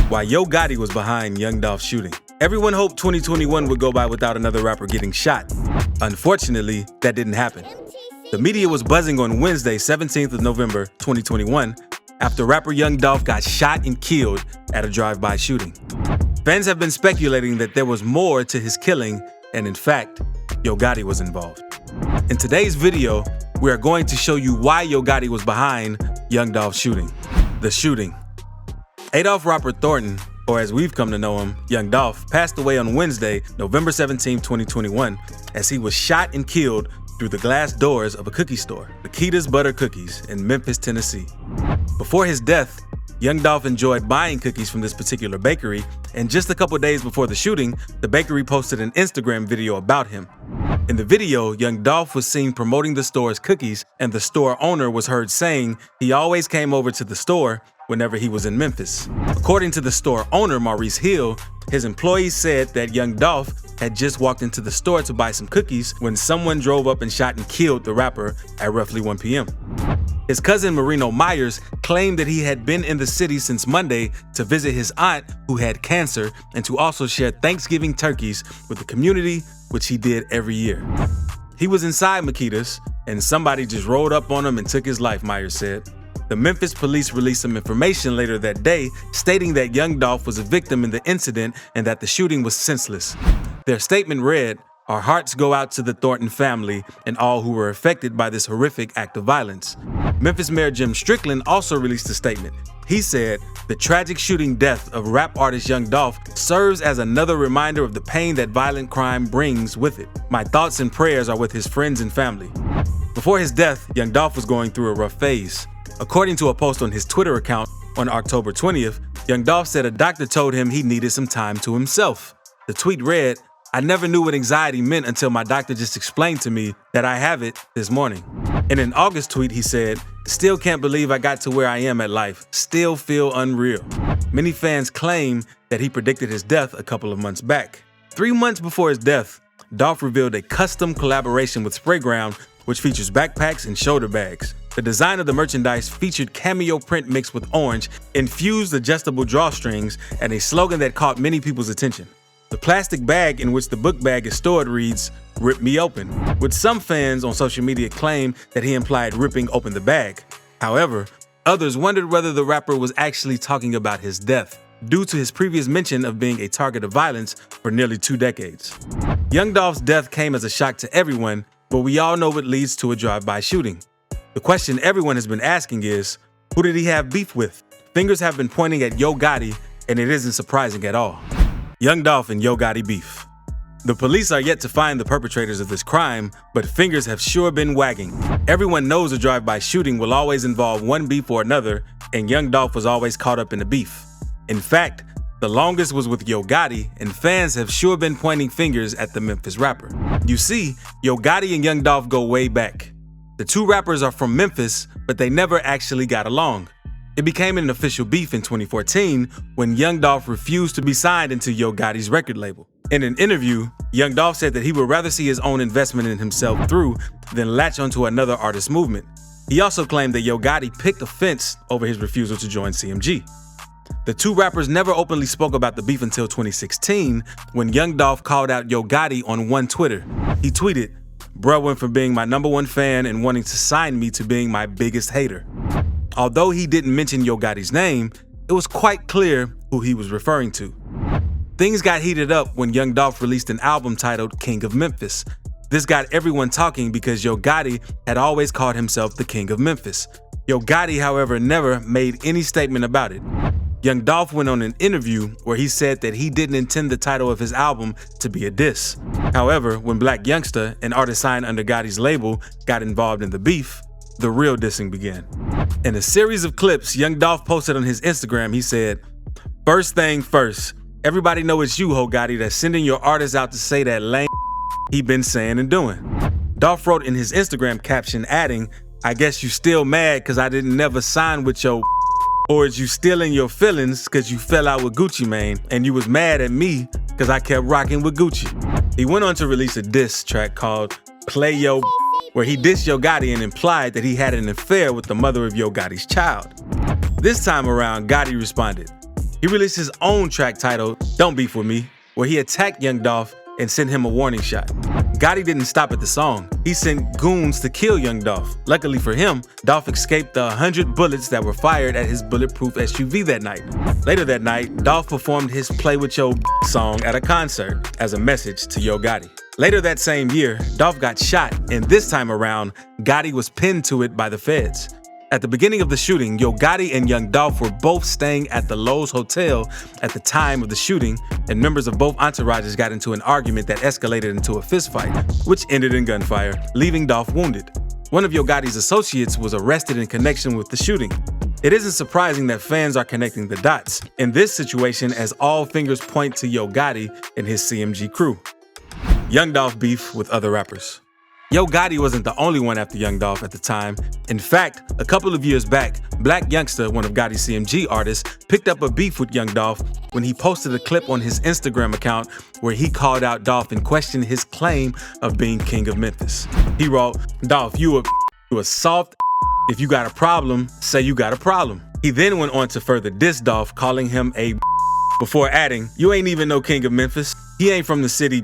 Why Yo Gotti was behind Young Dolph's shooting. Everyone hoped 2021 would go by without another rapper getting shot. Unfortunately, that didn't happen. The media was buzzing on Wednesday, 17th of November, 2021, after rapper Young Dolph got shot and killed at a drive-by shooting. Fans have been speculating that there was more to his killing, and in fact, Yo Gotti was involved. In today's video, we are going to show you why Yo Gotti was behind Young Dolph's shooting. The shooting. Adolph Robert Thornton, or as we've come to know him, Young Dolph, passed away on Wednesday, November 17, 2021, as he was shot and killed through the glass doors of a cookie store, Nikita's Butter Cookies in Memphis, Tennessee. Before his death, Young Dolph enjoyed buying cookies from this particular bakery, and just a couple days before the shooting, the bakery posted an Instagram video about him. In the video, Young Dolph was seen promoting the store's cookies, and the store owner was heard saying he always came over to the store whenever he was in Memphis. According to the store owner, Maurice Hill, his employees said that Young Dolph had just walked into the store to buy some cookies when someone drove up and shot and killed the rapper at roughly 1 p.m. His cousin Marino Myers claimed that he had been in the city since Monday to visit his aunt who had cancer and to also share Thanksgiving turkeys with the community, which he did every year. He was inside Nikita's and somebody just rolled up on him and took his life, Myers said. The Memphis police released some information later that day stating that Young Dolph was a victim in the incident and that the shooting was senseless. Their statement read, "Our hearts go out to the Thornton family and all who were affected by this horrific act of violence." Memphis Mayor Jim Strickland also released a statement. He said, "The tragic shooting death of rap artist Young Dolph serves as another reminder of the pain that violent crime brings with it. My thoughts and prayers are with his friends and family." Before his death, Young Dolph was going through a rough phase. According to a post on his Twitter account on October 20th, Young Dolph said a doctor told him he needed some time to himself. The tweet read, "I never knew what anxiety meant until my doctor just explained to me that I have it this morning." In an August tweet, he said, "Still can't believe I got to where I am at life. Still feel unreal." Many fans claim that he predicted his death a couple of months back. 3 months before his death, Dolph revealed a custom collaboration with Sprayground, which features backpacks and shoulder bags. The design of the merchandise featured cameo print mixed with orange, infused adjustable drawstrings, and a slogan that caught many people's attention. The plastic bag in which the book bag is stored reads, "Rip me open," with some fans on social media claim that he implied ripping open the bag. However, others wondered whether the rapper was actually talking about his death, due to his previous mention of being a target of violence for nearly 2 decades. Young Dolph's death came as a shock to everyone, but we all know it leads to a drive-by shooting. The question everyone has been asking is, who did he have beef with? Fingers have been pointing at Yo Gotti, and it isn't surprising at all. Young Dolph and Yo Gotti beef. The police are yet to find the perpetrators of this crime, but fingers have sure been wagging. Everyone knows a drive-by shooting will always involve one beef or another, and Young Dolph was always caught up in the beef. In fact, the longest was with Yo Gotti, and fans have sure been pointing fingers at the Memphis rapper. You see, Yo Gotti and Young Dolph go way back. The two rappers are from Memphis, but they never actually got along. It became an official beef in 2014 when Young Dolph refused to be signed into Yo Gotti's record label. In an interview, Young Dolph said that he would rather see his own investment in himself through than latch onto another artist's movement. He also claimed that Yo Gotti picked offense over his refusal to join CMG. The two rappers never openly spoke about the beef until 2016 when Young Dolph called out Yo Gotti on one Twitter. He tweeted, "Bruh went from being my #1 fan and wanting to sign me to being my biggest hater." Although he didn't mention Yo Gotti's name, it was quite clear who he was referring to. Things got heated up when Young Dolph released an album titled King of Memphis. This got everyone talking because Yo Gotti had always called himself the King of Memphis. Yo Gotti, however, never made any statement about it. Young Dolph went on an interview where he said that he didn't intend the title of his album to be a diss. However, when Black Youngsta, an artist signed under Gotti's label, got involved in the beef, the real dissing began. In a series of clips Young Dolph posted on his Instagram, he said, "First thing first, everybody know it's you, Ho Gotti, that's sending your artists out to say that lame he been saying and doing." Dolph wrote in his Instagram caption adding, "I guess you still mad cause I didn't never sign with your or is you still in your feelings cause you fell out with Gucci Mane and you was mad at me cause I kept rocking with Gucci." He went on to release a diss track called Play Yo, where he dissed Yo Gotti and implied that he had an affair with the mother of Yo Gotti's child. This time around, Gotti responded, He released his own track titled Don't Beef With Me, where he attacked Young Dolph and sent him a warning shot. Gotti didn't stop at the song. He sent goons to kill Young Dolph. Luckily for him, Dolph escaped the 100 bullets that were fired at his bulletproof SUV that night. Later that night, Dolph performed his Play With Your song at a concert as a message to Yo Gotti. Later that same year, Dolph got shot, and this time around, Gotti was pinned to it by the feds. At the beginning of the shooting, Yo Gotti and Young Dolph were both staying at the Lowe's Hotel at the time of the shooting, and members of both entourages got into an argument that escalated into a fistfight, which ended in gunfire, leaving Dolph wounded. One of Yo Gotti's associates was arrested in connection with the shooting. It isn't surprising that fans are connecting the dots in this situation, as all fingers point to Yo Gotti and his CMG crew. Young Dolph beef with other rappers. Yo Gotti wasn't the only one after Young Dolph at the time. In fact, a couple of years back, Black Youngsta, one of Gotti's CMG artists, picked up a beef with Young Dolph when he posted a clip on his Instagram account where he called out Dolph and questioned his claim of being king of Memphis. He wrote, "Dolph, you a soft. If you got a problem, say you got a problem." He then went on to further diss Dolph, calling him a before adding, "You ain't even no king of Memphis. He ain't from the city.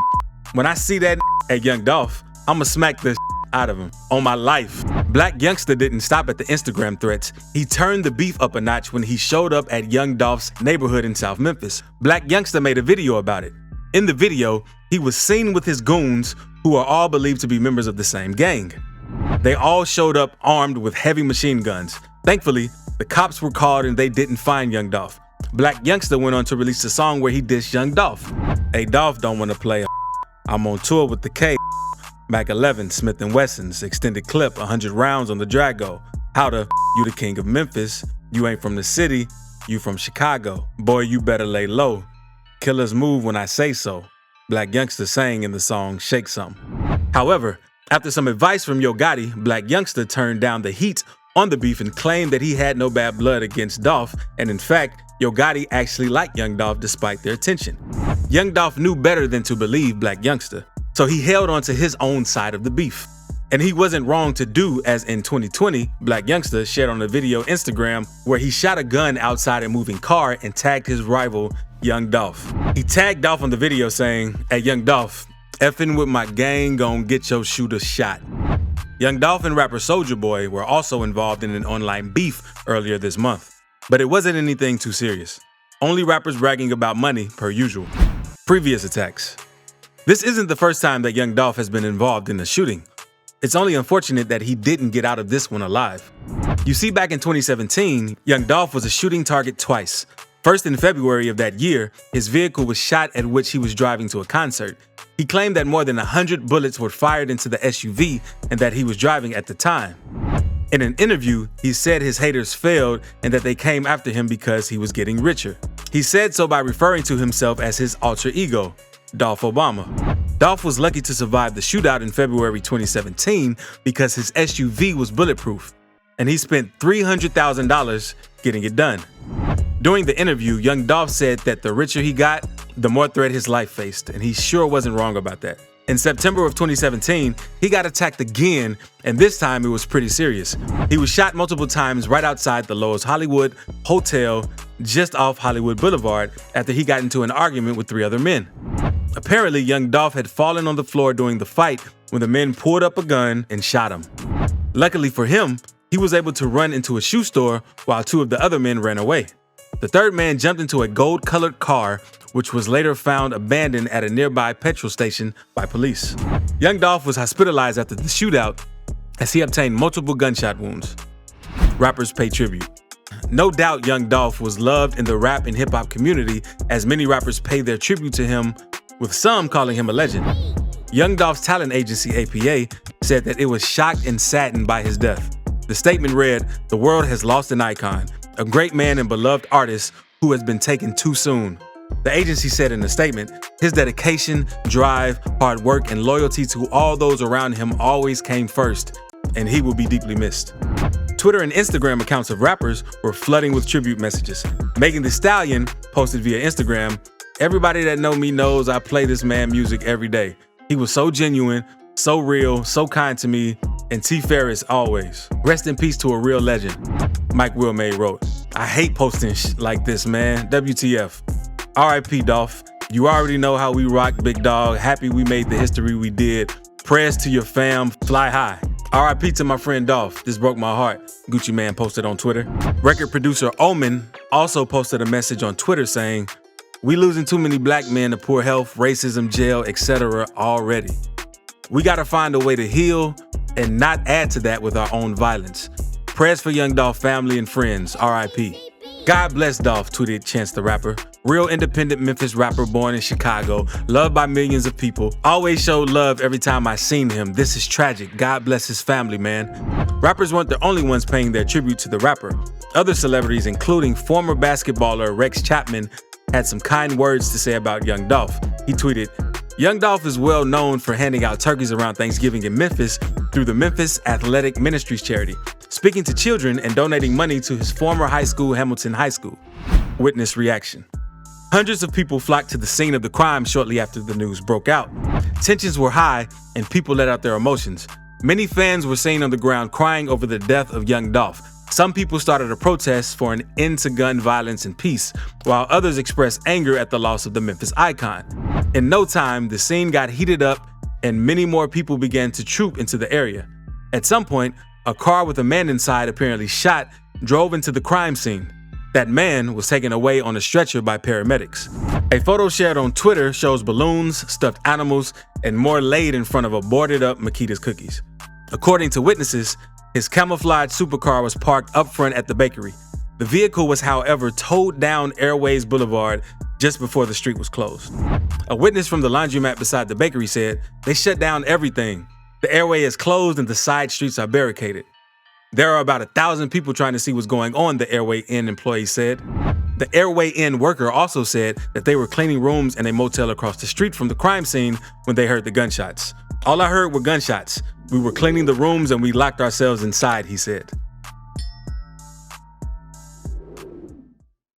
When I see that at Young Dolph, I'ma smack the out of him on my life." Black Youngsta didn't stop at the Instagram threats. He turned the beef up a notch when he showed up at Young Dolph's neighborhood in South Memphis. Black Youngsta made a video about it. In the video, he was seen with his goons, who are all believed to be members of the same gang. They all showed up armed with heavy machine guns. Thankfully, the cops were called and they didn't find Young Dolph. Black Youngsta went on to release a song where he dissed Young Dolph. "Hey, Dolph don't wanna play. I'm on tour with the K. Mac 11, Smith & Wessons, extended clip, 100 rounds on the Drago. How the you the king of Memphis? You ain't from the city, you from Chicago. Boy, you better lay low. Killers move when I say so." Black Youngsta sang in the song Shake Some. However, after some advice from Yo Gotti, Black Youngsta turned down the heat on the beef and claimed that he had no bad blood against Dolph, and in fact, Yo Gotti actually liked Young Dolph despite their tension. Young Dolph knew better than to believe Black Youngsta, so he held on to his own side of the beef. And he wasn't wrong to do, as in 2020, Black Youngsta shared on a video Instagram where he shot a gun outside a moving car and tagged his rival, Young Dolph. He tagged Dolph on the video saying, "Hey, Young Dolph, effing with my gang gon' get your shooter shot." Young Dolph and rapper Soulja Boy were also involved in an online beef earlier this month, but it wasn't anything too serious. Only rappers bragging about money per usual. Previous attacks. This isn't the first time that Young Dolph has been involved in a shooting. It's only unfortunate that he didn't get out of this one alive. You see, back in 2017, Young Dolph was a shooting target twice. First, in February of that year, his vehicle was shot at which he was driving to a concert. He claimed that more than 100 bullets were fired into the SUV and that he was driving at the time. In an interview, he said his haters failed and that they came after him because he was getting richer. He said so by referring to himself as his alter ego, Dolph Obama. Dolph was lucky to survive the shootout in February 2017 because his SUV was bulletproof, and he spent $300,000 getting it done. During the interview, Young Dolph said that the richer he got, the more threat his life faced, and he sure wasn't wrong about that. In September of 2017, he got attacked again, and this time it was pretty serious. He was shot multiple times right outside the Lowe's Hollywood Hotel just off Hollywood Boulevard after he got into an argument with 3 other men. Apparently, Young Dolph had fallen on the floor during the fight when the men pulled up a gun and shot him. Luckily for him, he was able to run into a shoe store while 2 of the other men ran away. The 3rd man jumped into a gold-colored car, which was later found abandoned at a nearby petrol station by police. Young Dolph was hospitalized after the shootout as he obtained multiple gunshot wounds. Rappers pay tribute. No doubt Young Dolph was loved in the rap and hip-hop community, as many rappers paid their tribute to him, with some calling him a legend. Young Dolph's talent agency, APA, said that it was shocked and saddened by his death. The statement read, "The world has lost an icon, a great man and beloved artist who has been taken too soon." The agency said in a statement, "His dedication, drive, hard work, and loyalty to all those around him always came first, and he will be deeply missed." Twitter and Instagram accounts of rappers were flooding with tribute messages. Megan Thee Stallion posted via Instagram, "Everybody that know me knows I play this man music every day. He was so genuine, so real, so kind to me, and T. Ferris always. Rest in peace to a real legend." Mike Wilmay wrote, I hate posting like this, man. WTF. RIP, Dolph. You already know how we rock, big dog. Happy we made the history we did. Prayers to your fam. Fly high. RIP to my friend Dolph. This broke my heart. Gucci Man posted on Twitter. Record producer Omen also posted a message on Twitter saying, "We losing too many black men to poor health, racism, jail, etc. already. We gotta find a way to heal and not add to that with our own violence. Prayers for young Dolph family and friends. RIP." God bless Dolph, tweeted Chance the Rapper. Real independent Memphis rapper born in Chicago, loved by millions of people. Always showed love every time I seen him. This is tragic. God bless his family, man. Rappers weren't the only ones paying their tribute to the rapper. Other celebrities, including former basketballer Rex Chapman, had some kind words to say about young Dolph. He tweeted, "Young Dolph is well known for handing out turkeys around Thanksgiving in Memphis through the Memphis Athletic Ministries charity, speaking to children and donating money to his former high school, Hamilton High School." Witness reaction. Hundreds of people flocked to the scene of the crime shortly after the news broke out. Tensions were high and people let out their emotions. Many fans were seen on the ground crying over the death of young Dolph. Some people started a protest for an end to gun violence and peace, while others expressed anger at the loss of the Memphis icon. In no time, the scene got heated up and many more people began to troop into the area. At some point, a car with a man inside, apparently shot, drove into the crime scene. That man was taken away on a stretcher by paramedics. A photo shared on Twitter shows balloons, stuffed animals, and more laid in front of a boarded up Makita's Cookies. According to witnesses, his camouflage supercar was parked up front at the bakery. The vehicle was, however, towed down Airways Boulevard just before the street was closed. A witness from the laundromat beside the bakery said, "They shut down everything. The airway is closed and the side streets are barricaded. There are about 1,000 people trying to see what's going on," the Airway Inn employee said. The Airway Inn worker also said that they were cleaning rooms in a motel across the street from the crime scene when they heard the gunshots. "All I heard were gunshots. We were cleaning the rooms and we locked ourselves inside," he said.